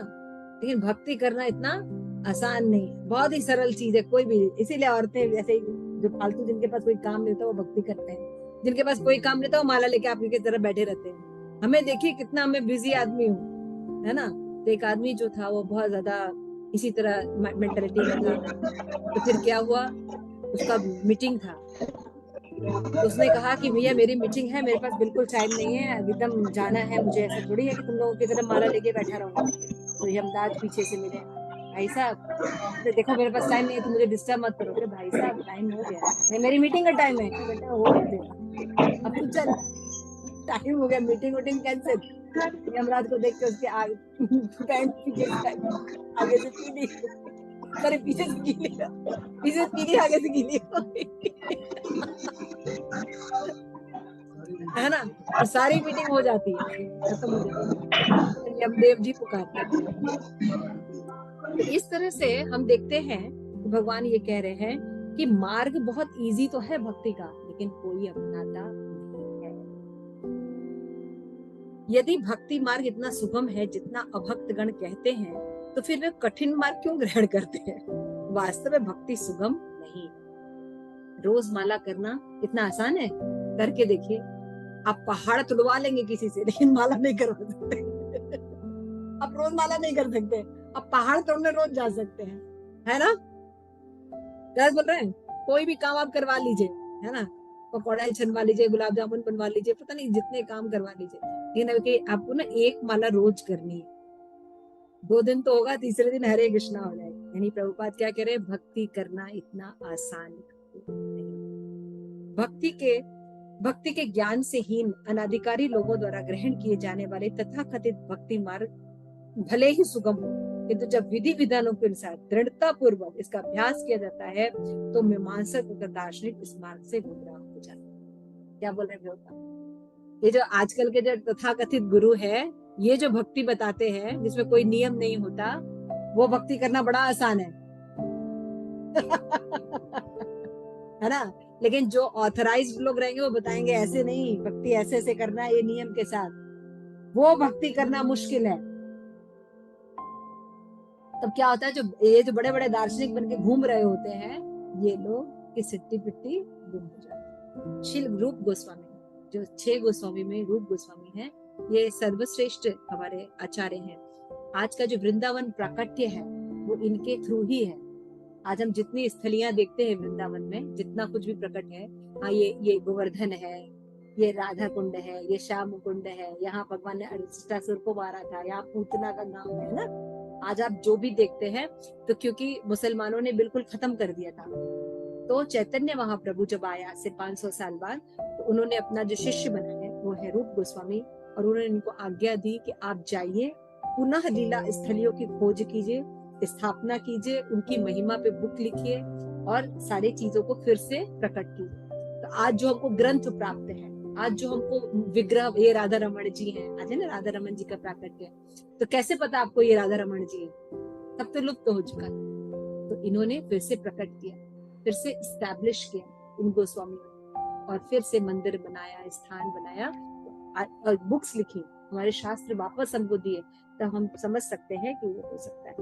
लेकिन भक्ति करना इतना आसान नहीं है, बहुत ही सरल चीज है। कोई भी, इसीलिए औरतें ऐसे जो फालतू जिनके पास कोई काम नहीं होता वो भक्ति करते हैं, जिनके पास कोई काम नहीं था वो माला लेके आपकी की तरह बैठे रहते हैं। हमें देखिए कितना मैं बिजी आदमी हूँ, है ना। तो एक आदमी जो था वो बहुत ज्यादा इसी तरह मेंटेलिटी में था। तो फिर क्या हुआ, उसका मीटिंग था, तो उसने कहा कि भैया मेरी मीटिंग है, मेरे पास बिल्कुल टाइम नहीं है, एकदम जाना है मुझे, ऐसा थोड़ी है कि तुम लोगों की तरह माला लेके बैठा रहूंगा। तो यमराज पीछे से मिले, भाई साहब तो देखो मेरे पास टाइम नहीं है, तुम मुझे डिस्टर्ब मत करो। अरे भाई साहब टाइम हो गया, नहीं मेरी मीटिंग का टाइम है। बेटा हो गया तेरा, अब तू चल, टाइम हो गया, मीटिंग वोटिंग कैंसिल। यमराज को देख के उसके पैंट पीछे से आगे से पीली, सॉरी पीछे से गीली, पीछे से पीली आगे से गीली हो गई। है ना, तो सारी मीटिंग हो जाती है, खत्म हो जाती है, यमदेव जी पुकारते हैं। तो इस तरह से हम देखते हैं कि भगवान ये कह रहे हैं कि मार्ग बहुत इजी तो है भक्ति का, लेकिन कोई अपनाता नहीं है। यदि भक्ति मार्ग इतना सुगम है जितना अभक्त गण कहते हैं, तो फिर वे कठिन मार्ग क्यों ग्रहण करते हैं? वास्तव में भक्ति सुगम नहीं है। रोज माला करना इतना आसान है, करके देखिए। आप पहाड़ तुड़वा लेंगे किसी से, लेकिन माला नहीं करवा सकते। आप रोज माला नहीं कर सकते, आप पहाड़ तोड़ने रोज जा सकते हैं, है ना। गलत बोल रहे हैं? कोई भी काम आप करवा लीजिए, है ना, पकौड़े छनवा लीजिए, गुलाब जामुन बनवा लीजिए, पता नहीं जितने काम करवा लीजिए, लेकिन आपको ना एक माला रोज करनी है। 2 दिन तो होगा, तीसरे दिन हरे कृष्णा हो जाएगा। यानी प्रभुपाद क्या कह रहे हैं, भक्ति करना इतना आसान नहीं। भक्ति के ज्ञान से हीन अनाधिकारी लोगों द्वारा ग्रहण किए जाने वाले तथाकथित भक्ति मार्ग भले ही सुगम हो, किंतु जब विधि विधानों के अनुसार दृढ़ता पूर्वक इसका अभ्यास किया जाता है, तो मीमांसक और दार्शनिक इस मार्ग से गुमराह हो जाते हैं। क्या बोल रहे हैं? ये जो आजकल के जो तथाकथित गुरु है, ये जो भक्ति बताते हैं जिसमें कोई नियम नहीं होता, वो भक्ति करना बड़ा आसान है। है ना। लेकिन जो ऑथराइज्ड लोग रहेंगे वो बताएंगे ऐसे नहीं, भक्ति ऐसे ऐसे करना है, ये नियम के साथ, वो भक्ति करना मुश्किल है। तब क्या होता है, जो ये जो बड़े बड़े दार्शनिक बनके घूम रहे होते हैं, ये लोग की सिट्टी पिट्टी गुम हो जाती है। श्रील रूप गोस्वामी, जो 6 गोस्वामी में रूप गोस्वामी हैं, ये सर्वश्रेष्ठ हमारे आचार्य हैं। आज का जो वृंदावन प्राकट्य है वो इनके थ्रू ही है। आज हम जितनी स्थलियां देखते हैं वृंदावन में, जितना कुछ भी प्रकट है, हाँ ये गोवर्धन है, ये राधा कुंड है, ये श्याम कुंड है, यहाँ भगवान ने अरिष्टासुर को मारा था, यहाँ पूतना का गांव है ना। आज आप जो भी देखते हैं, तो क्योंकि मुसलमानों ने बिल्कुल खत्म कर दिया था, तो चैतन्य महाप्रभु जब आया से 500 साल बाद, तो उन्होंने अपना जो शिष्य बनाया वो है रूप गोस्वामी, और उन्होंने इनको आज्ञा दी कि आप जाइए, पुनः लीला स्थलियों की खोज कीजिए, स्थापना कीजिए, उनकी महिमा पे बुक लिखिए और सारी चीजों को फिर से प्रकट कीजिए। तो आज जो हमको ग्रंथ प्राप्त है, आज जो हमको विग्रह, ये राधा रमण जी हैं, आज है ना राधा रमण जी का प्राकट्य, तो कैसे पता आपको ये राधा रमण जी है? तब तो लुप्त हो चुका था। तो इन्होंने फिर से प्रकट किया, फिर से इस्टेब्लिश किया इन गोस्वामी, और फिर से मंदिर बनाया, स्थान बनाया, और बुक्स लिखी, हमारे शास्त्र वापस हमको दिए, तब हम समझ सकते हैं कि वो हो सकता है।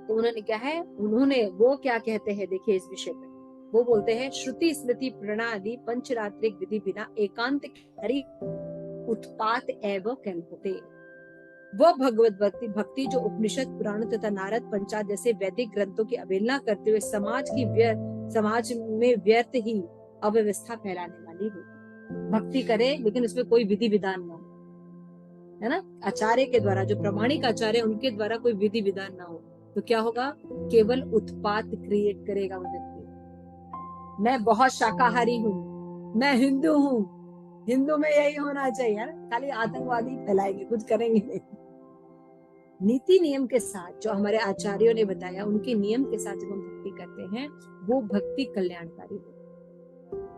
तो उन्होंने क्या है, वो क्या कहते हैं देखिए इस विषय पे, वो बोलते हैं श्रुति स्मृति प्रणादि पंचरात्रिक विधि बिना एकांतिक हरि उत्पात एवं कल्पते। वह भगवत भक्ति जो उपनिषद पुराण तथा नारद पंचाद जैसे वैदिक ग्रंथों की अवहेलना करते हुए समाज में व्यर्थ ही अव्यवस्था फैलाने वाली हो। भक्ति करे लेकिन उसमें कोई विधि विधान ना हो, है ना, आचार्य के द्वारा, जो प्रामाणिक आचार्य उनके द्वारा कोई विधि विधान ना हो, तो क्या होगा, केवल उत्पात क्रिएट करेगा वो व्यक्ति। मैं बहुत शाकाहारी हूँ, मैं हिंदू हूँ, हिंदू में यही होना चाहिए, खाली आतंकवादी फैलाएंगे, कुछ करेंगे नहीं। नीति नियम के साथ जो हमारे आचार्यों ने बताया, उनके नियम के साथ जब हम भक्ति करते हैं, वो भक्ति कल्याणकारी है,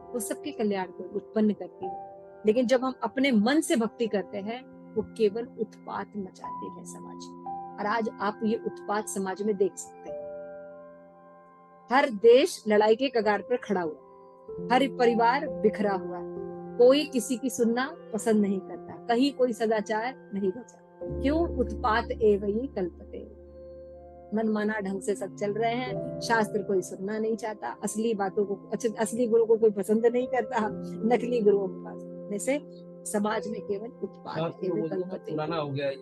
वो सबके कल्याण को उत्पन्न करती है। लेकिन जब हम अपने मन से भक्ति करते हैं, वो केवल उत्पात मचाती है समाज में। और आज आप ये उत्पात समाज में देख सकते हैं। हर देश लड़ाई के कगार पर खड़ा हुआ, हर परिवार बिखरा हुआ, कोई किसी की सुनना पसंद नहीं करता, कहीं कोई सदाचार नहीं बचा। क्यों? उत्पात एवं कल्पते। मनमाना ढंग से सब चल रहे हैं, शास्त्र कोई सुनना नहीं चाहता, असली बातों को, अच्छा असली गुरु को कोई पसंद नहीं करता, नकली गुरुओं के पास रहने से समाज में केवल उत्पाद शास्त्र केवल बोलते हैं कल्पते। पुराना हो गया है।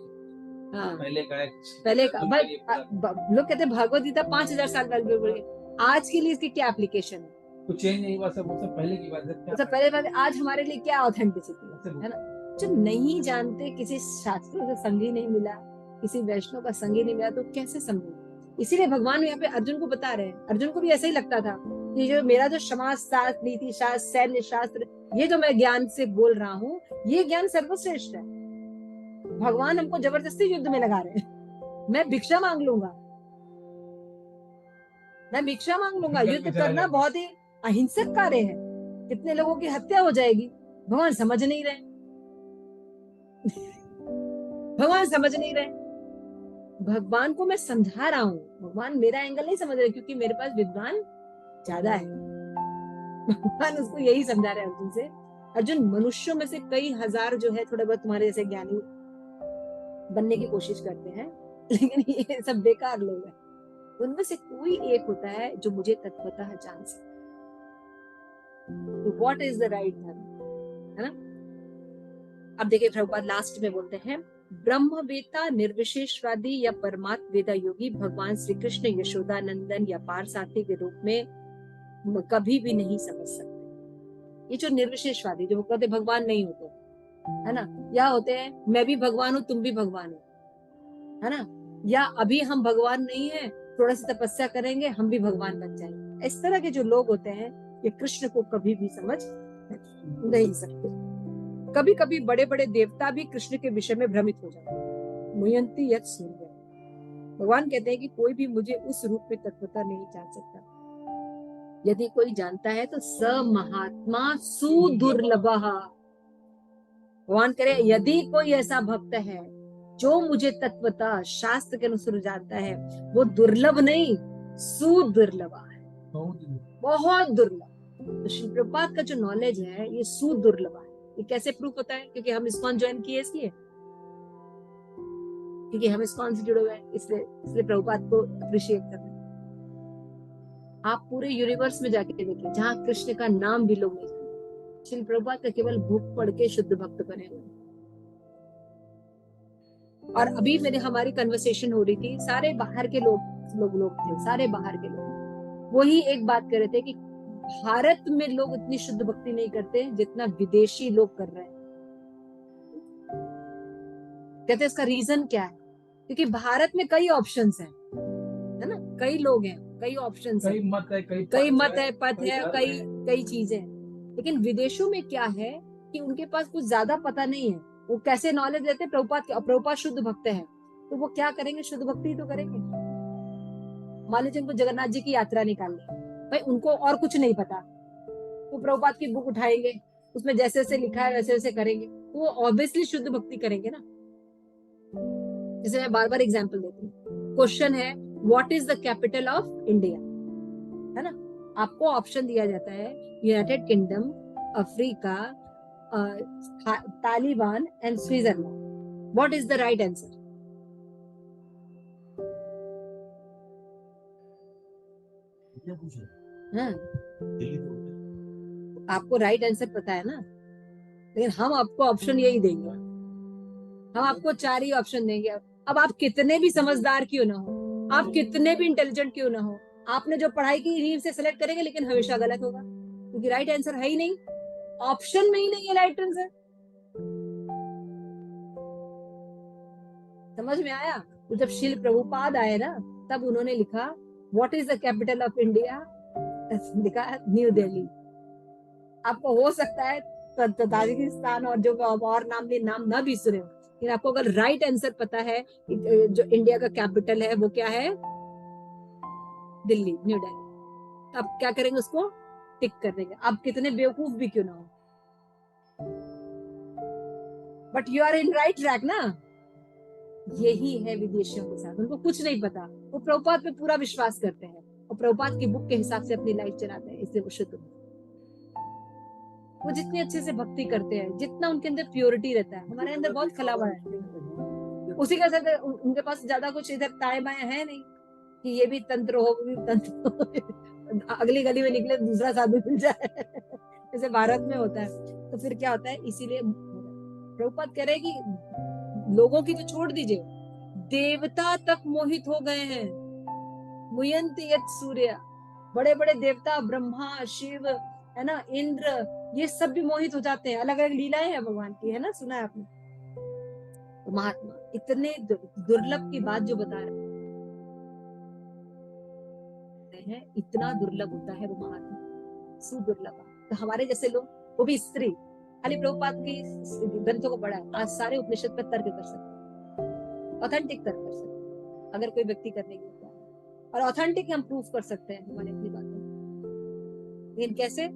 हाँ पहले का है। पहले का के लिए पुराना। लोग कहते हैं भगवत गीता 5000 साल पहले बोली, आज के लिए इसकी क्या एप्लीकेशन है? कुछ चेंज नहीं हुआ, सब पहले की बात है। क्या तो पहले बात, आज हमारे लिए क्या ऑथेंटिसिटी सबसे है ना? जो नहीं जानते, किसी शास्त्रों से संग ही नहीं मिला, किसी वैष्णव का संग ही नहीं मिला, तो कैसे समझे? इसीलिए भगवान यहाँ पे अर्जुन को बता रहे हैं। अर्जुन को भी ऐसा ही लगता था कि जो मेरा जो समाज शास्त्र, नीति शास्त्र, सैन्य शास्त्र, ये जो मैं ज्ञान से बोल रहा हूँ, ये ज्ञान सर्वश्रेष्ठ है। भगवान हमको जबरदस्ती युद्ध में लगा रहे हैं। मैं भिक्षा मांग लूंगा, मैं भिक्षा मांग लूंगा। युद्ध करना बहुत ही अहिंसक कार्य है, कितने लोगों की हत्या हो जाएगी। भगवान समझ नहीं रहे, भगवान समझ नहीं रहे। भगवान को मैं समझा रहा हूँ, भगवान मेरा एंगल नहीं समझ रहे, क्योंकि मेरे पास विद्वान ज्यादा है। भगवान उसको यही समझा रहे हैं अर्जुन से। अर्जुन, मनुष्यों में से कई हजार जो है थोड़े बहुत तुम्हारे जैसे ज्ञानी बनने की कोशिश करते हैं, लेकिन ये सब बेकार लोग हैं। उनमें से कोई एक होता है जो मुझे तत्वतः जान सकता है। व्हाट इज द राइट धर्म, है ना? अब देखिए प्रभुपाद लास्ट में बोलते हैं, ब्रह्मवेता निर्विशेषवादी या परमात्म वेदा योगी भगवान श्री कृष्ण यशोदानंदन या पारसार्थी के रूप में कभी भी नहीं समझ सकते। ये जो निर्विशेषवादी, जो कहते भगवान नहीं होते, है ना, या होते हैं मैं भी भगवान हूँ तुम भी भगवान हो, है ना, या अभी हम भगवान नहीं है, थोड़ा सी तपस्या करेंगे हम भी भगवान बन जाएंगे। इस तरह के जो लोग होते हैं ये कृष्ण को कभी भी समझ नहीं सकते। कभी कभी बड़े बड़े देवता भी कृष्ण के विषय में भ्रमित हो जाते हैं। मुयंती यत् सूर्य, भगवान कहते हैं कि कोई भी मुझे उस रूप में तत्वतः नहीं जान सकता। यदि कोई जानता है तो स महात्मा सुदुर्लभ। भगवान करे यदि कोई ऐसा भक्त है जो मुझे तत्वतः शास्त्र के अनुसार जानता है, वो दुर्लभ नहीं सुदुर्लभ है, बहुत दुर्लभ। तो श्री प्रभुपाद का जो नॉलेज है ये सुदुर्लभ है। ये कैसे प्रूफ होता है? क्योंकि हम इस्कॉन ज्वाइन किए, इसलिए क्योंकि हम इस्कॉन से जुड़े हुए हैं, इसलिए प्रभुपाद को अप्रिशिएट कर रहे हैं। आप पूरे यूनिवर्स में जाके देखिए जहाँ कृष्ण का नाम भी लोग नहीं जानते, श्री प्रभुपाद का केवल भूख पढ़ के शुद्ध भक्त बने हुए। और अभी मेरे हमारी कन्वर्सेशन हो रही थी, सारे बाहर के लोग थे, सारे बाहर के लोग वही एक बात कर रहे थे कि भारत में लोग इतनी शुद्ध भक्ति नहीं करते जितना विदेशी लोग कर रहे हैं। कहते हैं इसका रीजन क्या है? क्योंकि भारत में कई ऑप्शंस हैं, है ना, कई लोग हैं, कई ऑप्शंस हैं, कई मत है, पथ है, कई चीजें। लेकिन विदेशों में क्या है कि उनके पास कुछ ज्यादा पता नहीं है। वो कैसे नॉलेज लेते हैं? प्रभुपाद शुद्ध भक्त है, तो वो क्या करेंगे? शुद्ध भक्ति ही तो करेंगे। मान लीजिए उनको जगन्नाथ जी की यात्रा निकालनी, भाई उनको और कुछ नहीं पता, वो प्रभुपाद की बुक उठाएंगे, उसमें जैसे जैसे लिखा है वैसे वैसे करेंगे, तो वो ऑब्वियसली शुद्ध भक्ति करेंगे ना। जैसे मैं बार बार एग्जांपल देती हूँ, क्वेश्चन है what is the capital of India, है ना, आपको ऑप्शन दिया जाता है United kingdom, Africa, Taliban and Switzerland. What is the right answer? हाँ, आपको राइट आंसर पता है ना, लेकिन हम आपको ऑप्शन यही देंगे, हम आपको 4 ही ऑप्शन देंगे। अब आप कितने भी समझदार क्यों ना हो, आप कितने भी इंटेलिजेंट क्यों ना हो, आपने जो पढ़ाई की इन्हीं से सेलेक्ट करेंगे, लेकिन हमेशा गलत होगा, क्योंकि राइट आंसर है ही नहीं, ऑप्शन में ही नहीं है राइट आंसर। समझ में आया? तो जब श्रील प्रभुपाद आए ना, तब उन्होंने लिखा what is the capital of India, लिखा न्यू दिल्ली। आपको हो सकता है ताजिकिस्तान और जो और नाम ना भी सुने, लेकिन आपको अगर राइट आंसर पता है जो इंडिया का कैपिटल है वो क्या है, दिल्ली, न्यू दिल्ली, आप क्या करेंगे? उसको टिक कर देंगे, आप कितने बेवकूफ भी क्यों ना हो, but you are in right track ना। यही है विदेशियों के साथ, उनको कुछ नहीं पता, वो प्रभुपाद पे पूरा विश्वास करते हैं और प्रभुपाद की बुक के हिसाब से अपनी लाइफ चलाते हैं, इसलिए वो शुद्ध। वो जितने अच्छे से भक्ति करते हैं, जितना उनके अंदर प्योरिटी रहता है, हमारे अंदर बहुत खलावा है, उसी के साथ उनके पास ज्यादा कुछ इधर ताए बाएं है नहीं, कि ये भी तंत्र हो, वो भी तंत्र हो। अगली गली में निकले दूसरा साधु मिल जाए जैसे भारत में होता है। तो फिर क्या होता है, इसीलिए प्रभुपाद कह रहे हैं कि लोगों की तो छोड़ दीजिए, देवता तक मोहित हो गए हैं। मुयंति यत् सूर्य, बड़े बड़े देवता ब्रह्मा शिव है ना, इंद्र, ये सब भी मोहित हो जाते हैं। अलग अलग लीलाएं हैं भगवान की, है ना, सुना है आपने। तो महात्मा इतने दुर्लभ की बात जो बता रहे हैं, इतना दुर्लभ होता है वो महात्मा, सुदुर्लभ। तो हमारे जैसे लोग, वो भी स्त्री, खाली प्रभुपाद की ग्रंथों को पढ़ा है, आज सारे उपनिषद पर तर्क कर सकते, ऑथेंटिक तर्क कर सकते, अगर कोई व्यक्ति करने की है। और ऑथेंटिक हम प्रूफ कर सकते हैं हमारी अपनी बातों, लेकिन कैसे?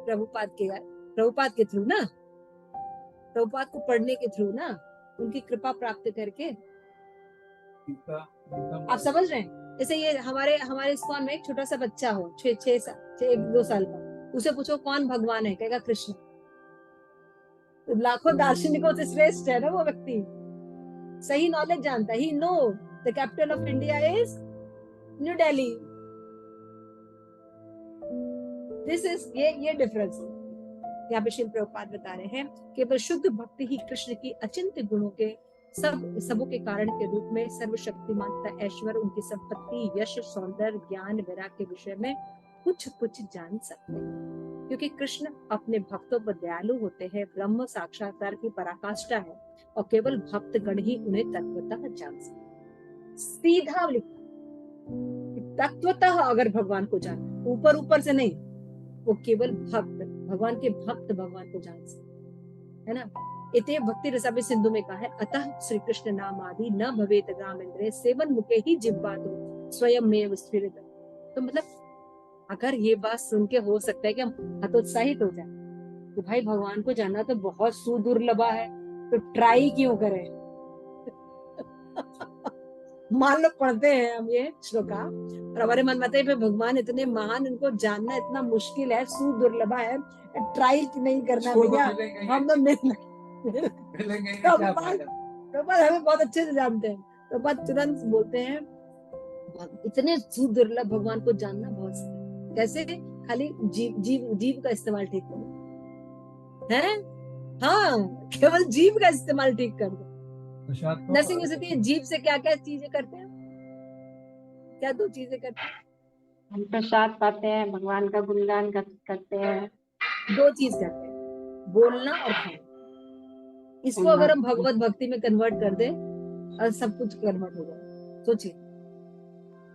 प्रभुपाद के थ्रू ना, प्रभुपाद को पढ़ने के थ्रू ना, उनकी कृपा प्राप्त करके। आप समझ रहे हैं? जैसे ये हमारे इस्कॉन में एक छोटा सा बच्चा हो, 1-2 साल का, उसे पूछो कौन भगवान है, कहेगा कृष्ण। तो लाखों दार्शनिकों से श्रेष्ठ है ना वो व्यक्ति, सही नॉलेज जानता है। He knows the capital of India is New Delhi. This is ये डिफरेंस यहाँ पे शिल प्रभुपाद बता रहे हैं। केवल शुद्ध भक्ति ही कृष्ण की अचिंत्य गुणों के सबों के कारण के रूप में सर्वशक्तिमान तथा ऐश्वर्य, उनकी संपत्ति, यश, सौंदर्य, ज्ञान, वैराग्य के विषय में कुछ जान सकते हैं, क्योंकि कृष्ण अपने भक्तों पर दयालु होते हैं। ब्रह्म साक्षात्कार की पराकाष्ठा है और केवल भक्त गण ही उन्हें तत्वतः जान सकते। सीधा लिखा, तत्वतः अगर भगवान को जाना, ऊपर से नहीं, वो केवल भक्त, भगवान के भक्त भगवान को जान सकते, है ना। इते भक्ति रसाभि सिंधु में कहा है, अतः श्री कृष्ण नाम आदि न भवेत ग्राम इंद्रिय सेवन मुखे ही जिह्वा दो स्वयं में स्फुरित। तो मतलब अगर ये बात सुन के हो सकता है कि हम हतोत्साहित हो जाए तो भाई भगवान को जानना तो बहुत सुदुर्लभ है, तो ट्राई क्यों करें मान लो पढ़ते हैं हम ये श्लोका और हमारे मन में भगवान इतने महान, इनको जानना इतना मुश्किल है, सुदुर्लभ है, ट्राई नहीं करना भैया। हम तो हमें बहुत अच्छे से जानते हैं, तो बात तुरंत बोलते हैं इतने सुदुर्लभ भगवान को जानना बहुत। कैसे? खाली जीव का इस्तेमाल ठीक करो, है, हाँ, केवल जीव का इस्तेमाल ठीक कर दो। नरसिंह यूनिवर्सिटी जीव से क्या क्या चीजें करते हैं, क्या 2 चीजें करते हैं? हम प्रसाद पाते हैं, भगवान का गुणगान करते हैं। 2 चीज करते हैं, बोलना और खाना। इसको अगर हम भगवत भक्ति में कन्वर्ट कर दे और सब कुछ कन्वर्ट हो जाए। सोचिए,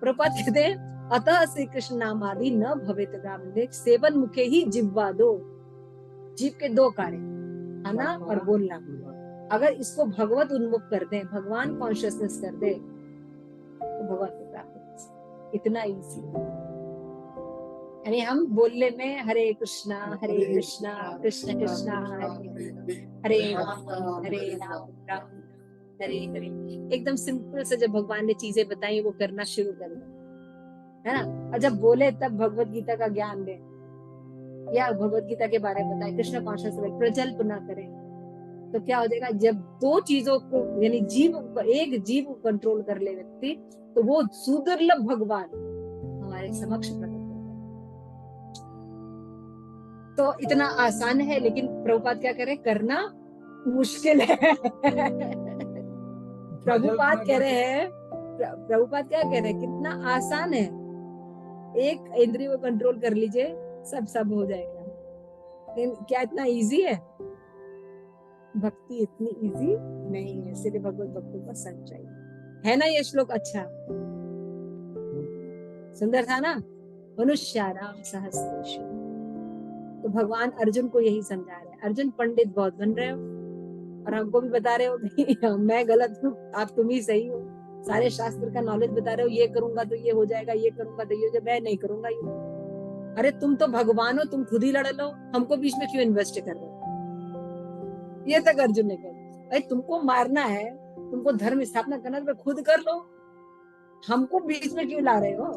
प्रभुपाद कहते हैं अतः श्री कृष्ण नाम आदि न भवेत ग्राम सेवन मुखे ही जिह्वा दो। जीव के 2 कार्य, खाना और बोलना। अगर इसको भगवत उन्मुख कर दे, भगवान कॉन्शियसनेस कर दे, तो भगवान को प्राप्त कर सकते। इतना इजी। यानी हम बोलने में हरे कृष्णा कृष्ण कृष्ण हरे राम राम हरे हरे, एकदम सिंपल से जब भगवान ने चीजें बताई वो करना शुरू कर दे, है ना। और जब बोले तब भगवत गीता का ज्ञान दे या भगवत गीता के बारे में बताए, कृष्ण कॉन्शियस प्रजल्प ना करें, तो क्या हो जाएगा? जब 2 चीजों को, यानी एक जीव को कंट्रोल कर ले व्यक्ति, तो वो सुदुर्लभ भगवान हमारे समक्ष प्रकट हो जाए। तो इतना आसान है, लेकिन प्रभुपाद क्या करें, करना मुश्किल है प्रभुपाद कह रहे हैं, प्रभुपाद क्या कह रहे हैं, कितना आसान है, एक इंद्रिय को कंट्रोल कर लीजिए, सब हो जाएगा। लेकिन क्या इतना इजी है? भक्ति इतनी इजी नहीं है, सिर्फ भगवत भक्तों का संग चाहिए, है ना। ये श्लोक अच्छा सुंदर था ना, मनुष्याणाम सहस्रेषु। तो भगवान अर्जुन को यही समझा रहे हैं। अर्जुन पंडित बहुत बन रहे हो और हमको भी बता रहे हो कि मैं गलत हूँ, आप तुम ही सही हो, सारे शास्त्र का नॉलेज बता रहे हो, ये करूंगा तो ये हो जाएगा, ये करूंगा तो ये हो जाएगा, मैं नहीं करूंगा ये। अरे तुम तो भगवान हो, तुम खुद ही लड़ लो, हमको बीच में क्यों इन्वेस्ट कर रहे हो? ये तक अर्जुन ने कहा, भाई तुमको मारना है, तुमको धर्म स्थापना करना है, तो खुद कर लो, हमको बीच में क्यों ला रहे हो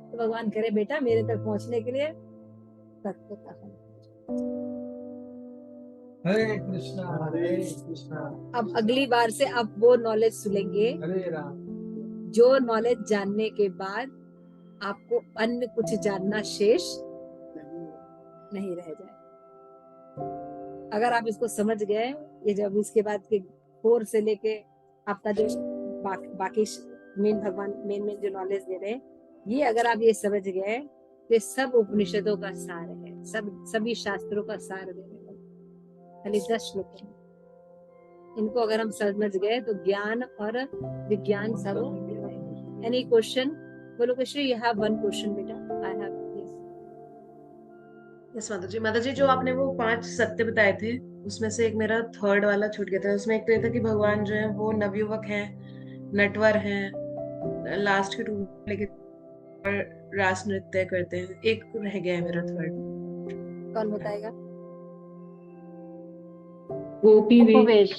तो भगवान करे बेटा, मेरे तक पहुंचने के लिए तत्वतः हरे कृष्णा अब अगली बार से आप वो नॉलेज सुनेंगे हरे राम। जो नॉलेज जानने के बाद आपको अन्य कुछ जानना शेष नहीं रह जाए। अगर आप इसको समझ गए, ये जब इसके बाद के 4 से लेके आपका जो बाकी मेन भगवान मेन जो नॉलेज दे रहे हैं, ये अगर आप ये समझ गए तो ये सब उपनिषदों का सार है, सभी शास्त्रों का सार दे रहे हैं। खाली 10 श्लोक हैं। इनको अगर हम समझ गए तो ज्ञान और विज्ञान सब। Any question? बोलो Krishna, you have one question बेटा। आई हैव यस माता जी जो आपने वो 5 सत्य बताए थे उसमें से एक मेरा थर्ड वाला छूट गया था। उसमें एक तो ये था कि भगवान जो है वो नवयुवक हैं, नटवर हैं, लास्ट के 2 लेके और रास नृत्य करते हैं। एक रह गया है मेरा थर्ड। कौन बताएगा? गोपी वे गोपवेश।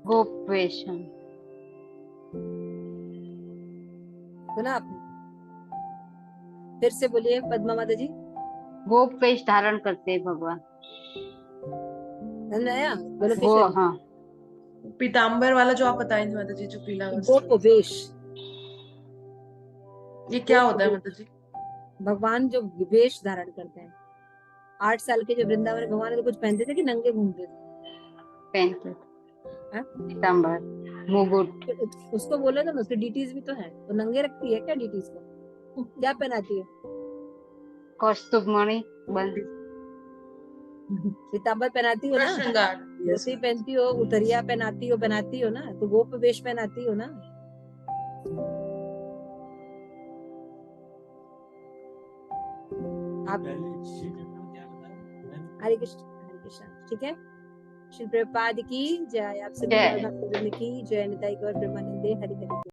गोपवेश हाँ। सुना आपने? फिर से बोलिए पद्मा माता जी। गोपवेश धारण करते हैं भगवान। समझ में आया? बोलो वो कृष्ण। हाँ पीताम्बर वाला जो आप बताए थे माता जी, जो पीला वस्त्र। गोपवेश। ये क्या होता है माता जी? भगवान जो वेश धारण करते हैं। 8 साल के जो वृंदावन में भगवान तो कुछ पहनते थे कि नंगे घूमते थे? पहनते हाँ? पीताम्बर मुकुट। तो उसको बोले तो उसके डीटीज भी तो है, तो नंगे रखती है क्या डीटीज को? क्या पहनाती है? कौस्तुभ मणि बंद। पीताम्बर पहनाती हो ना, श्रृंगार। धोती पहनती हो, उतरिया पहनाती हो ना, तो गोप वेश पहनाती हो ना। आप हरे कृष्ण। ठीक है। श्री प्रभुपाद की जय। आप सभी जय। गौर भक्तवृंद की जय। निताई गौर ब्रह्मानंदे हरि हरि।